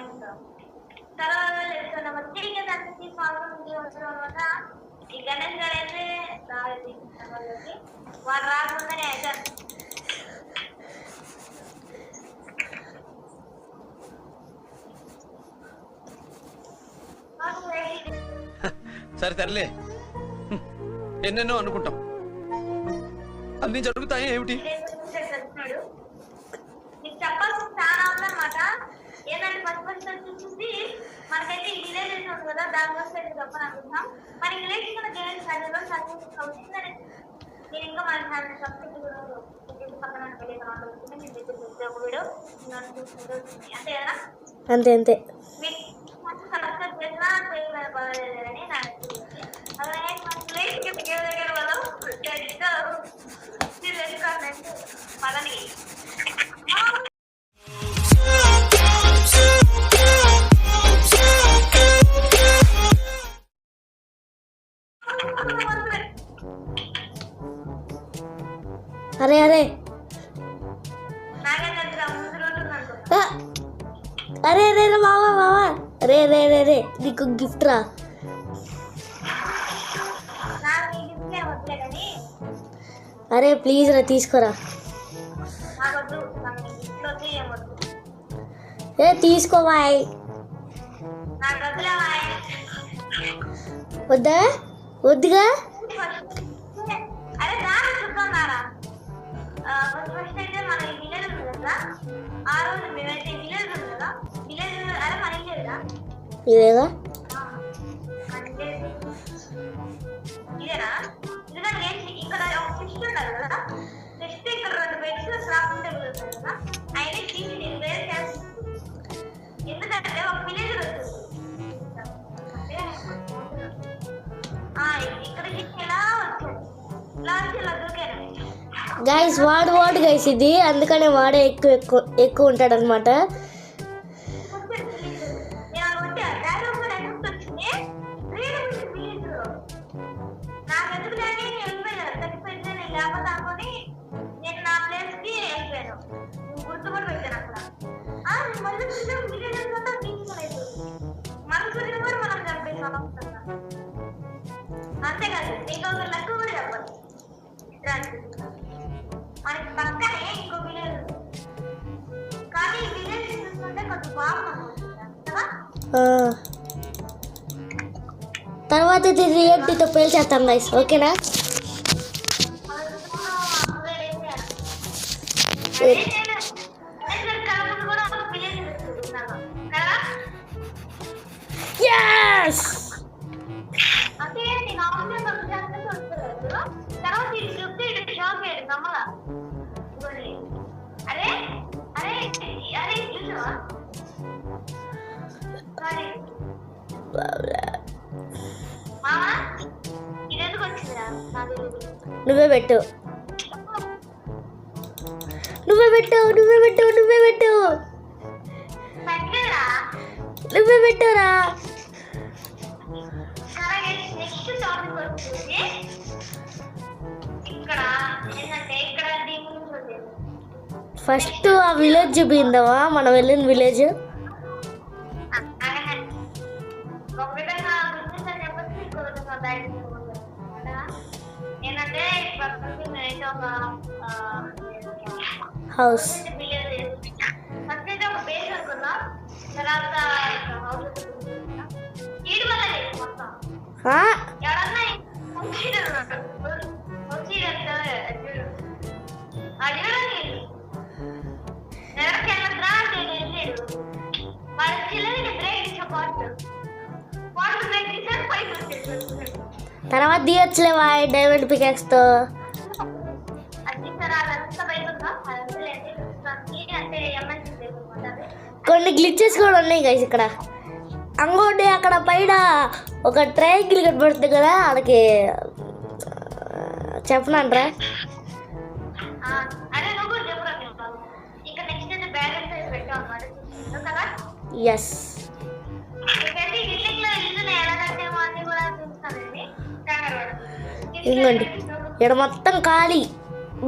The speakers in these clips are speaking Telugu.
ఇంకా తర్వాత తిరిగి దానికి వల్ల ఈ గణేష్ గారు అయితే రాలేదు వాడు రాకుండానే అయితే సరే తరలే ఎన్నెన్నో అనుకుంటాం అన్ని జరుగుతాయి ఏమిటి నీకు చెప్పాల్సిన చాలా ఉందన్నమాట. ఏంటంటే ఫస్ట్ చూసి మనకైతే ఈ విలేజ్ ఉంది కదా, దాని గురించి అయితే చెప్పాలనుకుంటున్నాం. మన విలేజ్ కూడా జగన్ చదివలో చదివిందని నేను ఇంకా మన సబ్జెక్ట్ కూడా పక్కన వీడియో అంతే కదా. అంతే అంతే మీకు సబ్స్క్రైబ్ చేసినా బాగాలేదని నాకు అలాగే మన విలేజ్కి దగ్గర వాళ్ళు పదని అరే అరే అరే అరే మావా మావా రే రే రే రే నీకు గిఫ్ట్ రా. అరే ప్లీజ్ రా తీసుకోరా. ఏ తీసుకోవాయ్ వద్దా వద్దుగా. ఫస్ట్ అయితే మన విలేజ్ ఉంది కదా, ఆ రోజు మేమైతే విలేజ్ ఉంది కదా, విలేజ్ అరే మన ఇల్లేదా ఇదేగా ఇదేనా ఎందుకంటే ఇక్కడ ఒక ఫిస్ట్ ఉండాలి కదా, ఫిస్ట్ ఇక్కడ 2 బెడ్స్ క్రాఫ్ట్ టేబుల్ ఉంటుంది కదా, ఆయన తీసి నేను వేరే చేస్తాను. ఎందుకంటే ఒక విలేజ్ ఇక్కడికి ఎలా వచ్చాను ఇలా వచ్చి ఇలా దూకాను. గైస్ వాడు గైస్ ఇది, అందుకనే వాడే ఎక్కువ ఉంటాడు అనమాట. అంతేకాదు ఇంకొక లెక్క కూడా చెప్పాలి. మనకి పక్కనే ఇంకో విలేజ్ ఉంది, కానీ ఈ విలేజ్ చూస్తుంటే కొంచెం బాగుంది. తర్వాత ఇది రియాలిటీతో పేల్చేస్తాం గైస్, ఓకేనా? yes నువ్వే పెట్టు నువ్వే పెట్టు నువ్వే పెట్టు నువ్వే పెట్టు నువ్వే పెట్టురా. ఫస్ట్ ఆ విలేజ్ చూపిందవా, మనం వెళ్ళిన విలేజ్. హౌస్ తర్వాత దియొచ్చులేవా డైమండ్ పికాక్స్ తో. కొన్ని గ్లిచెస్ కూడా ఉన్నాయి గైస్ ఇక్కడ. అంగోటి అక్కడ పైన ఒక ట్రయాంగిల్ కనబడుతుంది కదా, అక్కడికి చెప్పనంట్రా. ఎస్ ఇంకోండి ఇక్కడ మొత్తం ఖాళీ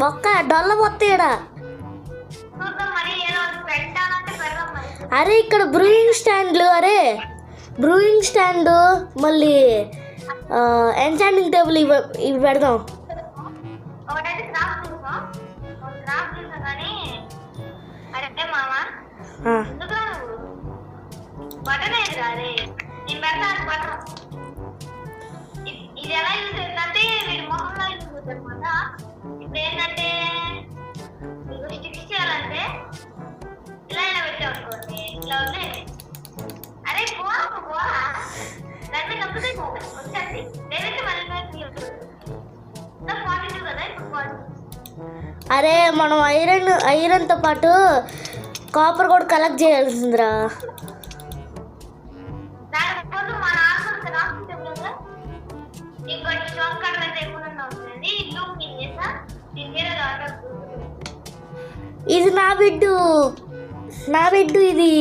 బొక్క డొల్ల మొత్తం ఇక్కడ. అరే ఇక్కడ బ్రూయింగ్ స్టాండ్లు, అరే బ్రూయింగ్ స్టాండ్, మళ్ళీ ఎన్చాంటింగ్ టేబుల్ ఇవి పెడదాం. ఒకటైతే క్రాఫ్ట్ చూసాం, ఒక క్రాఫ్ట్ చూసాం కానీ అరే మామ ఆ, ఎందుకు నువ్వు బటన్ అయింది అరే నేను పెడతాను బటన్. ఇది ఎలా యూజ్ అవుతుందంటే వీడి మొహంలో యూజ్ అవుతుంది అనమాట. ఇప్పుడు ఏంటంటే మీకు స్టిక్స్ చేయాలంటే ఇలా ఇలా పెట్టామనుకోండి, ఇలా వదిలేయండి. అరే పోరా దాన్ని తప్పితే వచ్చేది లేదంటే మళ్ళీ 42 కదా ఇప్పుడు 40. అరే మనం ఐరన్తో పాటు కాపర్ కూడా కలెక్ట్ చేయాల్సిందిరా. దానికోసం మన ఆర్మర్ రాసుకుంటే ఇంకోటి స్టోన్ కట్టర్ అయితే ఎక్కువ ఉంటుంది. ఇల్లు మీరు చేసా దీని మీద ఇది నా బిడ్డు ఇది.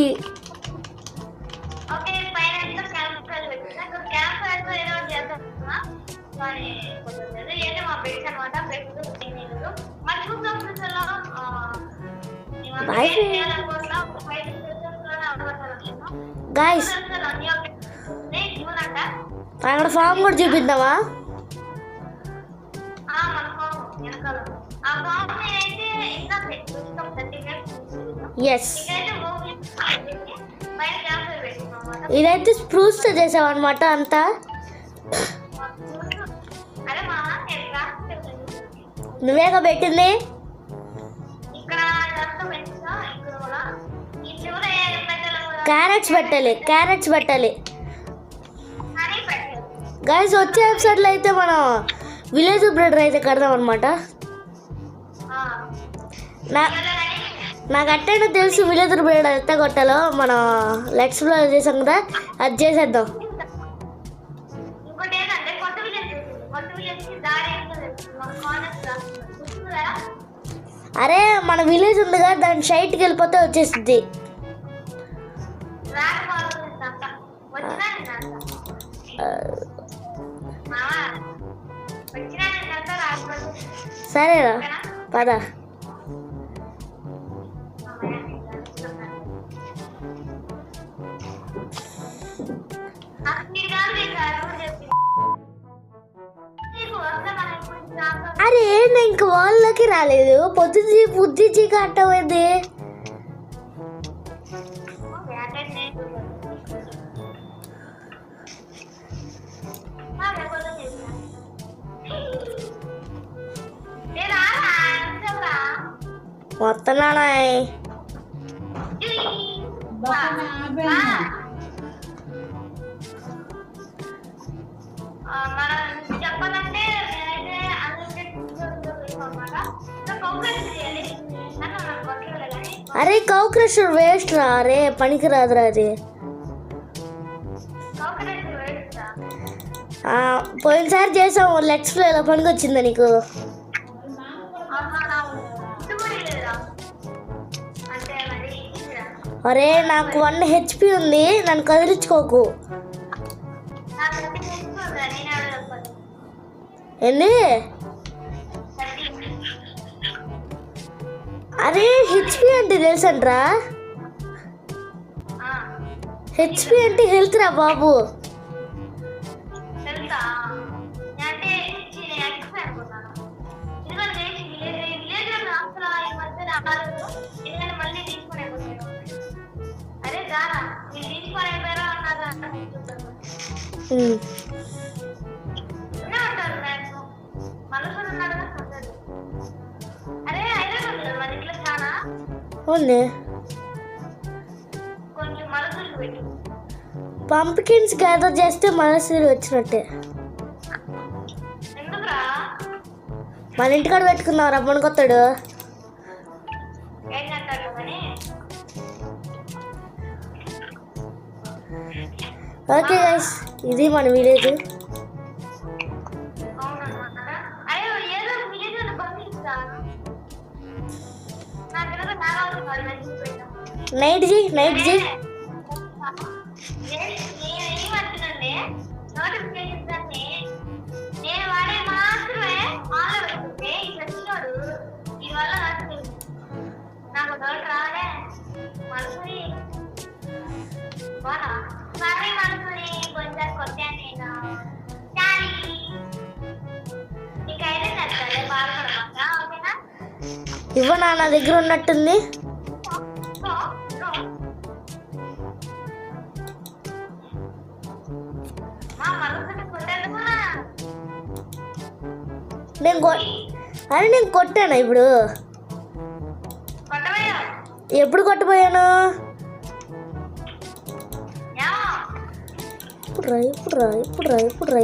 ఓకే పైన క్యాంప్ ఫైర్ పెట్టినా క్యాంప్ ఫైర్ తో ఏదో చేద్దామా కానీ ఏంటంటే మా బెడ్స్ అనమాట. బెడ్స్ మరి చూద్దాం ఫ్యూచర్లో గాయస్ అక్కడ ఫామ్ కూడా చూపిద్దామా? ఎస్, ఇదైతే స్ప్రూస్తో చేసావన్నమాట అంతా. నువ్వేగా పెట్టింది. క్యారెట్స్ పెట్టాలి. గైస్ వచ్చే ఎపిసోడ్లో అయితే మనం విలేజ్ బ్రెడర్ అయితే కడదాం అనమాట. నాకు అట్టైనా తెలుసు విలేజ్ బ్రెడర్ ఎంత కొట్టాలో. మనం లెట్స్ ప్లే చేసాం కదా, అది చేసేద్దాం. అరే మన విలేజ్ ఉంది కదా, దాని సైట్కి వెళ్ళిపోతే వచ్చేసింది. సరేరా పద. అరే నేను ఇంక వాళ్ళకి రాలేదు. పొద్దుచి కట్టమైంది. వస్తున్నానా? చెప్పాలంటే అరే కౌ క్రషర్ వేస్ట్ రా. అరే పనికి రాదురా అది. పోయినసారి చేసాం లెట్స్ ప్లేలో, పనికి వచ్చిందా నీకు? అరే నాకు 1 HP ఉంది, నన్ను కదిలించుకోకు. ఏంది? అరే HP అంటే తెలుసంట్రా. HP అంటే హెల్త్ రా బాబు. ఉంది. పంప్కిన్స్ గ్యాదర్ చేస్తే మనసులు వచ్చినట్టే. మన ఇంటికాడ పెట్టుకున్నావు రా పనుకొస్తాడు. ఓకే గైస్, ఇది మన విలేజ్. నైట్ జీ నేను వాడే మాత్రమే ఆన్లో పెట్టుకుంటే ఈ వచ్చినోడు దీనివల్ల నాకు డౌట్ రాలే మనసు అవునా? మరి మనసుని కొంచెం కొట్టాను నేను. కానీ నీకైతే నచ్చాలి బాధపడమాక, ఓకేనా? ఇవ్వనా నా దగ్గర ఉన్నట్టుంది. No, no. మా మనసుని కొట్టాను కూడా. నేను కొట్టాను ఇప్పుడు. కొట్టవయ్యా? ఎప్పుడు కొట్టబోయాను?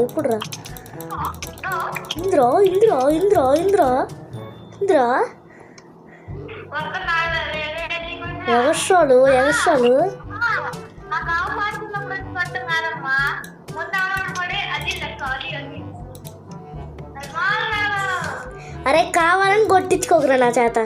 ఇప్పుడురా ఇంద్రా ఇంద్రా ఇంద్రా ఇంద్రా ఇంద్రా ఎగస్ట్రాలు అరే కావాలని కొట్టించుకోకరా నా చేత.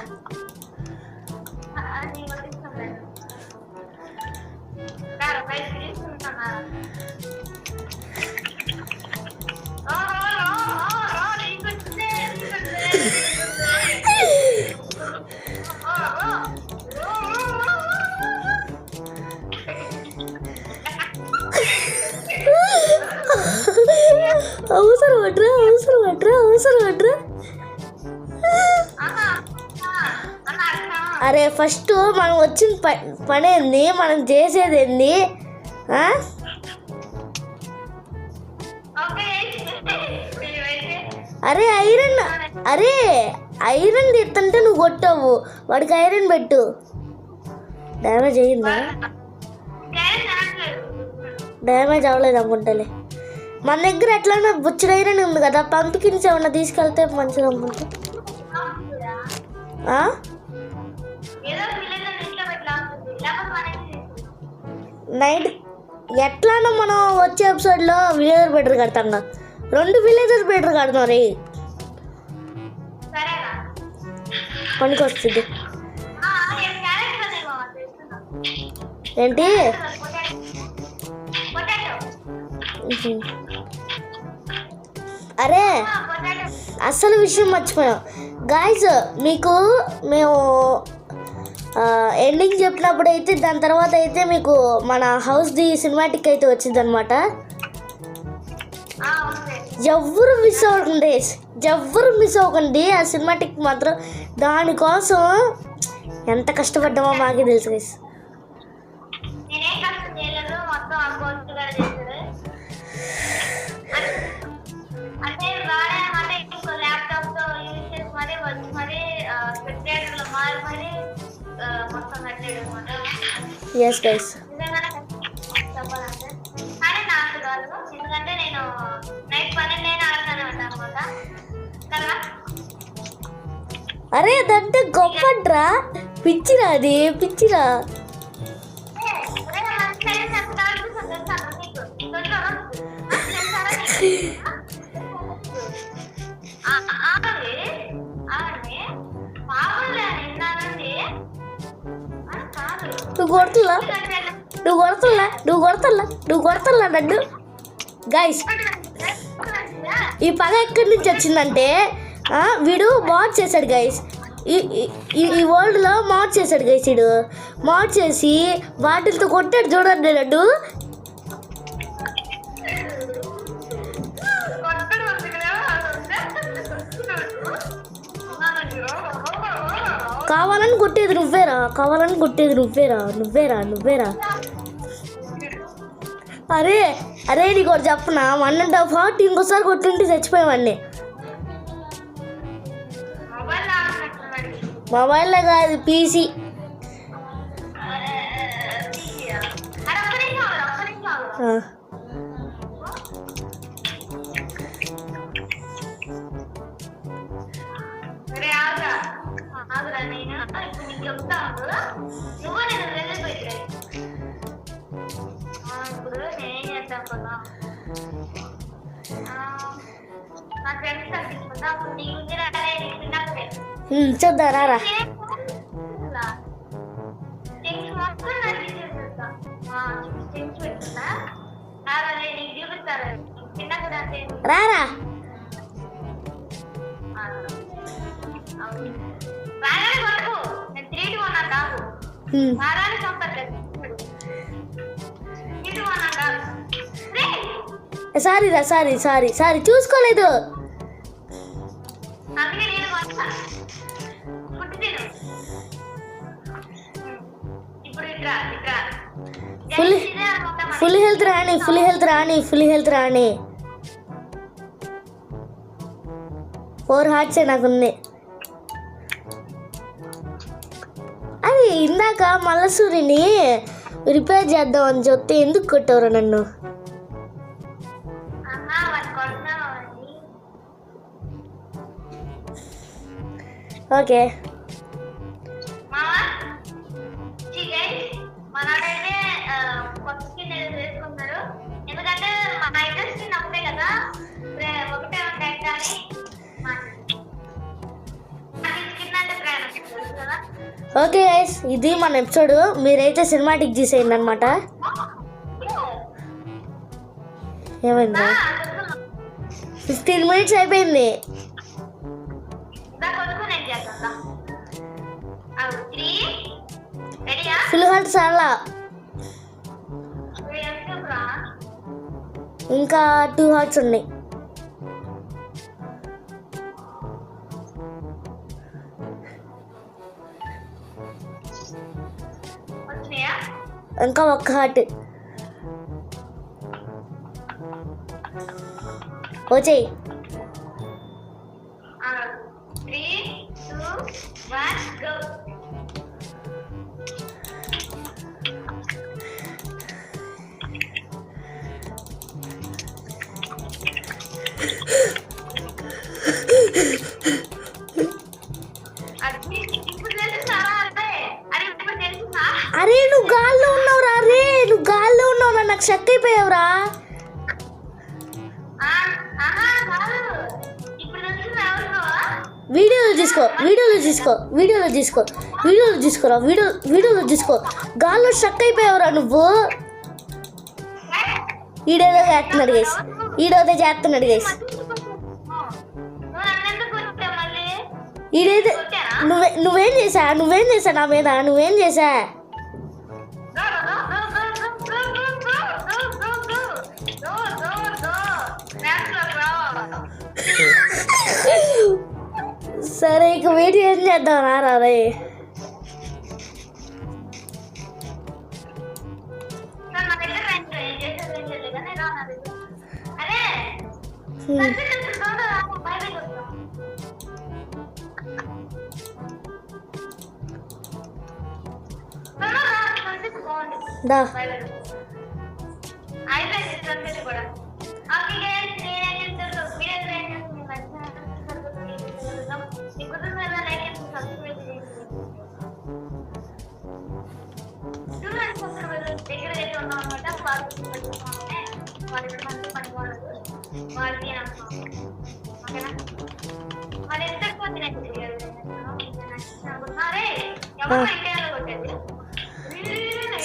అవసరం అట్రా. అరే ఫస్ట్ మనం వచ్చిన పని ఏంది, మనం చేసేది ఏంది? అరే ఐరన్ ఎత్తంటే నువ్వు కొట్టావు, వాడికి ఐరన్ పెట్టు. డ్యామేజ్ అయ్యిందా? డ్యామేజ్ అవ్వలేదు అనుకుంటాలే. మన దగ్గర ఎట్లన్నా బుచ్చడి ఐరన్ ఉంది కదా, పంపికిన్స్ ఏమన్నా తీసుకెళ్తే మంచిది అనుకుంటా. నైట్ ఎట్లానో మనం వచ్చే ఎపిసోడ్లో విలేజర్ బెటర్ కడతాం. 2 విలేజర్ బెటర్ కడతాం రే, పనికి వస్తుంది. ఏంటి అరే అసలు విషయం మర్చిపోయాం గాయ్స్. మీకు మేము ఎండింగ్ చెప్పినప్పుడు అయితే దాని తర్వాత అయితే మీకు మన హౌస్ది సినిమాటిక్ అయితే వచ్చింది అనమాట. ఎవ్వరు మిస్ అవ్వకండి ఆ సినిమాటిక్ మాత్రం. దానికోసం ఎంత కష్టపడ్డామో మాకే తెలుసు గైస్. Yes guys. ఎందుకంటే నేను నైట్ 12 ఆడతానే ఉంటాను అనమాట. అరే అదంటే గొప్పట్రా, పిచ్చిరా అది పిచ్చిరా. నువ్వు కొడతల్లా నన్ను. గైస్ ఈ పగ ఎక్కడి నుంచి వచ్చిందంటే వీడు మాడ్ చేశాడు గైస్. ఈ వరల్డ్లో మాడ్ చేశాడు గైస్. వీడు మాడ్ చేసి వాటితో కొట్టాడు చూడండి నన్ను. కావాలని కొట్టేది నువ్వేరా. అరే నీకు ఒకటి చెప్పనా, 1.5 హార్ట్ ఇంకోసారి కొట్టుంటే చచ్చిపోయేవాడిని. మొబైల్లో కాదు, పీసీ. చూద్దాం రారా. రారా సారీ రా, సారీ సారీ సారీ చూసుకోలేదు. అందుకే నేను వస్తా. ఫుడ్ తిను. ఇప్పుడు ఇట్రా ఇట్రా. ఫుల్ ఇదే అనుకుంటా మరి. ఫుల్ హెల్త్ రాణి, ఫుల్ హెల్త్ రాణి, ఫుల్ హెల్త్ రాణి. 4 హార్ట్సే నాకుంది. అది ఇందాక మల్లసూరిని రిపేర్ చేద్దామని చెప్తే ఎందుకు కొట్టవరా నన్ను? ఆహా, వాడు కొడుతున్నావు అని. ఓకే మావా మనోడైతే కొత్త స్కిన్ వేసుకుంటారు. ఎందుకంటే మన అయితే స్కిన్ ఒకటే కదా, ఒకటే ఉంటాయి కానీ నాకు స్కిన్ అంటే ప్రేమ తెలుసు కదా. ఓకే గైస్, ఇది మన ఎపిసోడ్. మీరైతే సినిమాటిక్ చేసేయండి అనమాట. ఏమైందా? 15 మినిట్స్ అయిపోయింది. ఫుల్ హార్ట్ చాలా, ఇంకా 2 హార్ట్స్ ఉన్నాయి. ఇంకా 1 హార్ట్ వచ్చేయి. 3, 2, 1 go. అరే నువ్వు గాల్లో ఉన్నావురా, రే నువ్వు గాల్లో ఉన్నావురా, నాకు షక్ అయిపోయావురా. వీడియోలో తీసుకో, వీడియోలో తీసుకో, వీడియోలో తీసుకో, వీడియోలో తీసుకోరా, వీడియోలో తీసుకో. గాల్లో షక్ అయిపోయావురా నువ్వు. ఈడేదో చేస్తున్నాడు గైస్, ఈడేదో చేస్తున్నాడు గైస్. ఈడేదో నువ్వేం చేసా నా మీద, నువ్వేం చేసా? సరే ఇక వీడియో ఏం చేద్దాం రా. దా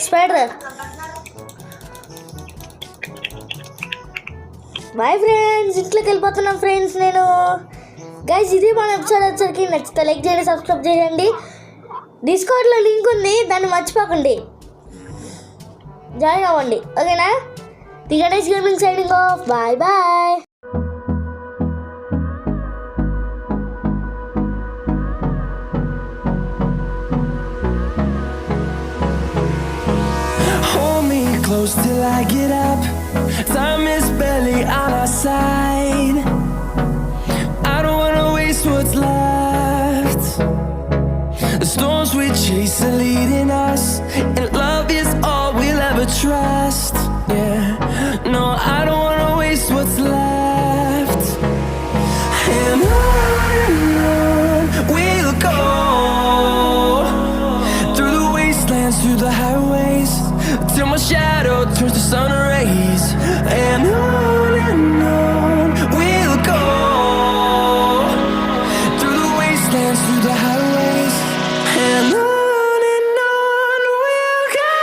స్పైడర్. బాయ్ ఫ్రెండ్స్, ఇంట్లోకి వెళ్ళిపోతున్నాం ఫ్రెండ్స్ నేను. గైస్ ఇది మన ఎపిసోడ్ వచ్చరికి నచ్చితే లైక్ చేయండి, సబ్స్క్రైబ్ చేయండి. డిస్కౌంట్లో లింక్ ఉంది, దాన్ని మర్చిపోకండి, జాయిన్ అవ్వండి. ఓకేనా? The Ganesh gaming signing off. Bye bye. Close till I get up. Time is barely on our side. I don't wanna waste what's left. The storms we chase are leading us, and love is all we'll ever trust. Yeah, no, I don't wanna waste what's left. And on we'll go, through the wastelands, through the highways, till my shadow turns to sun rays. And on we'll go, through the wastelands, through the highways. And on we'll go.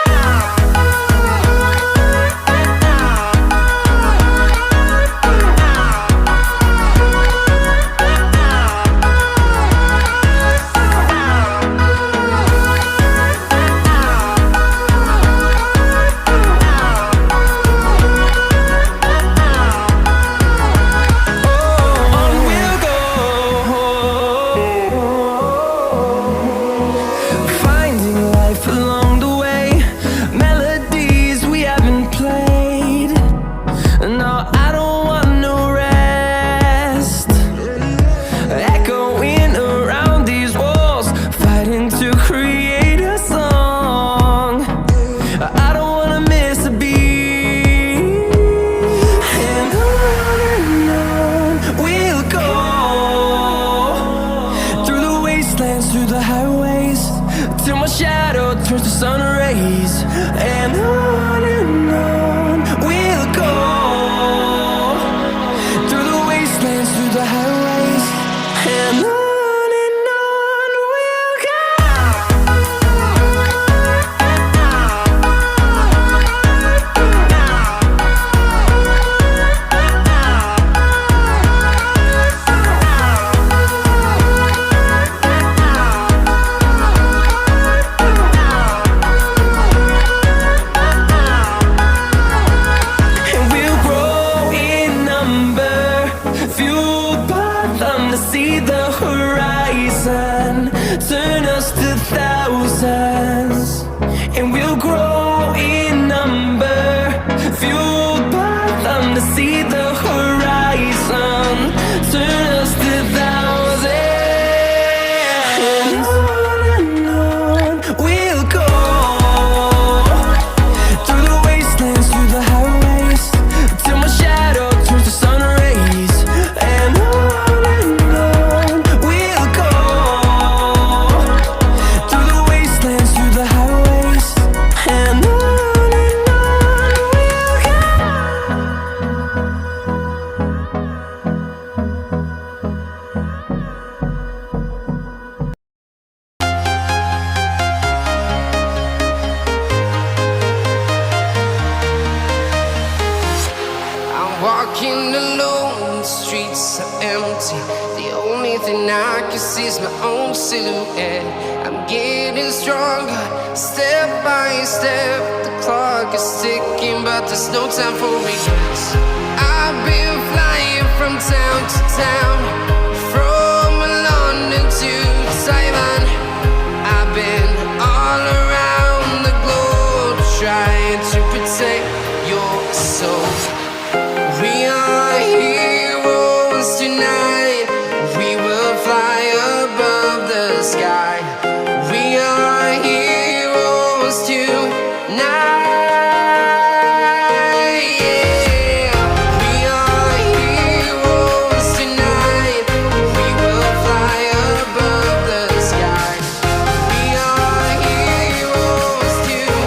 till my shadow turns to sun rays. And on we'll go, through the wastelands, through the highways. And on we'll go. And we'll grow in number, fueled by them to see the horizon, turn us to thousands. And we'll grow in number, fueled by them to see the horizon, turn us to thousands. And on we'll go, through the wastelands, through the highways, till my shadow turns to sun rays. And on we'll go, through the wastelands, through the highways. And on we'll go. I'm walking alone, the streets are empty. The only thing I can see is my own silhouette. I'm getting stronger, step by step. The clock is ticking, but there's no time for regrets. I've been flying from town to town, from London to Taiwan. I've been all around the globe, trying to protect your soul. We are heroes tonight. We will fly above the sky. We are heroes tonight. Yeah. We are heroes tonight. We will fly above the sky. We are heroes tonight.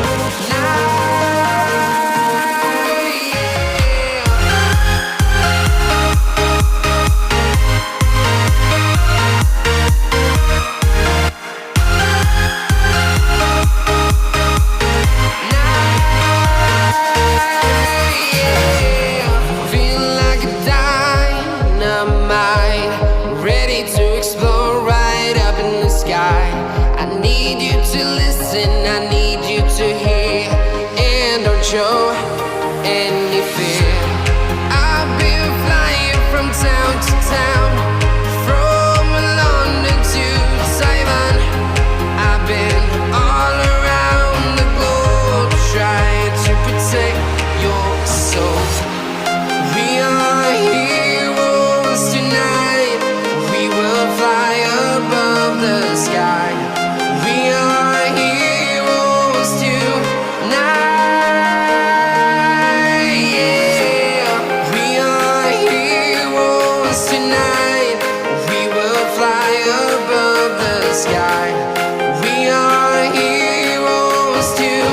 Feel like a dynamite, ready to explode right up in the sky. I need you to listen, I need you to hear, and don't show any fear. I've been flying from town to town, from London to Taiwan. I've been all around the globe, trying to protect your soul. We are heroes tonight. We will fly above the sky. We are heroes tonight. Yeah. We are heroes tonight. We will fly above the sky. We are heroes tonight.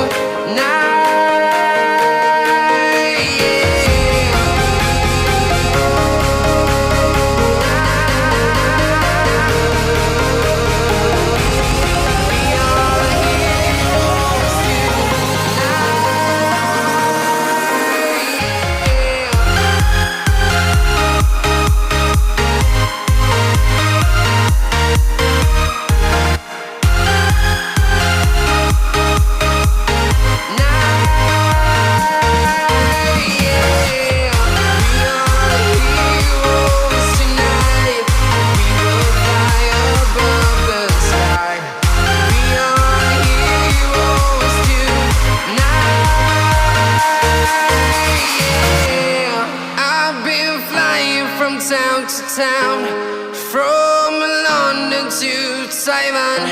Town to town, from London to Taiwan.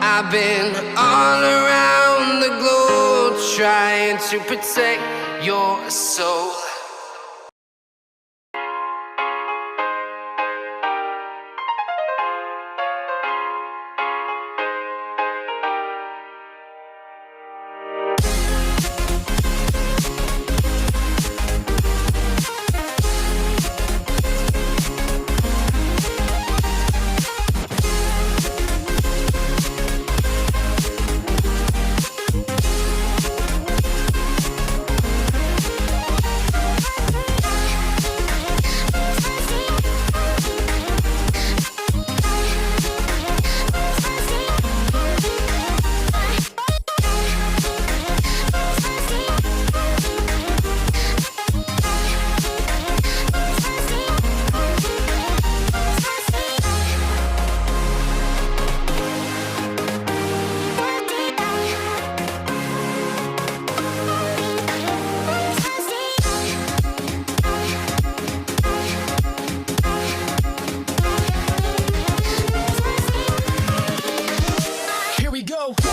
I've been all around the globe, trying to protect your soul. go.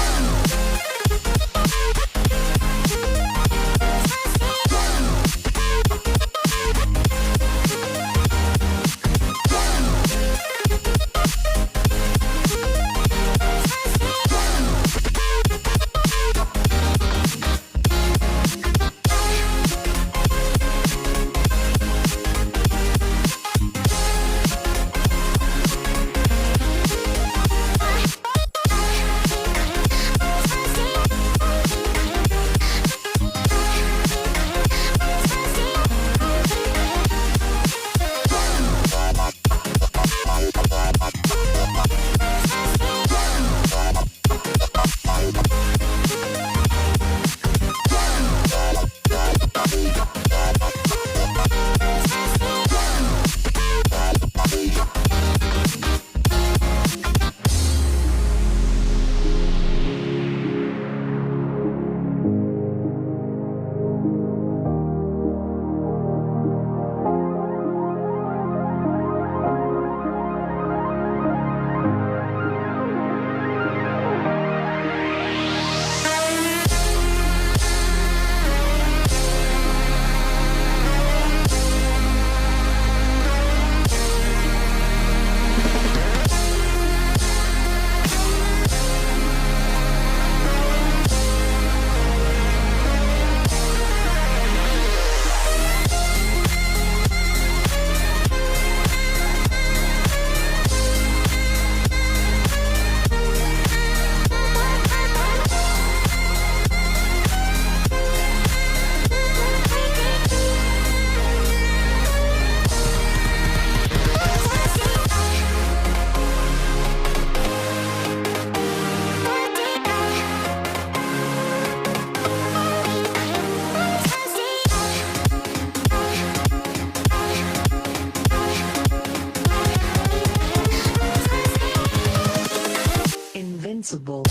Invincible.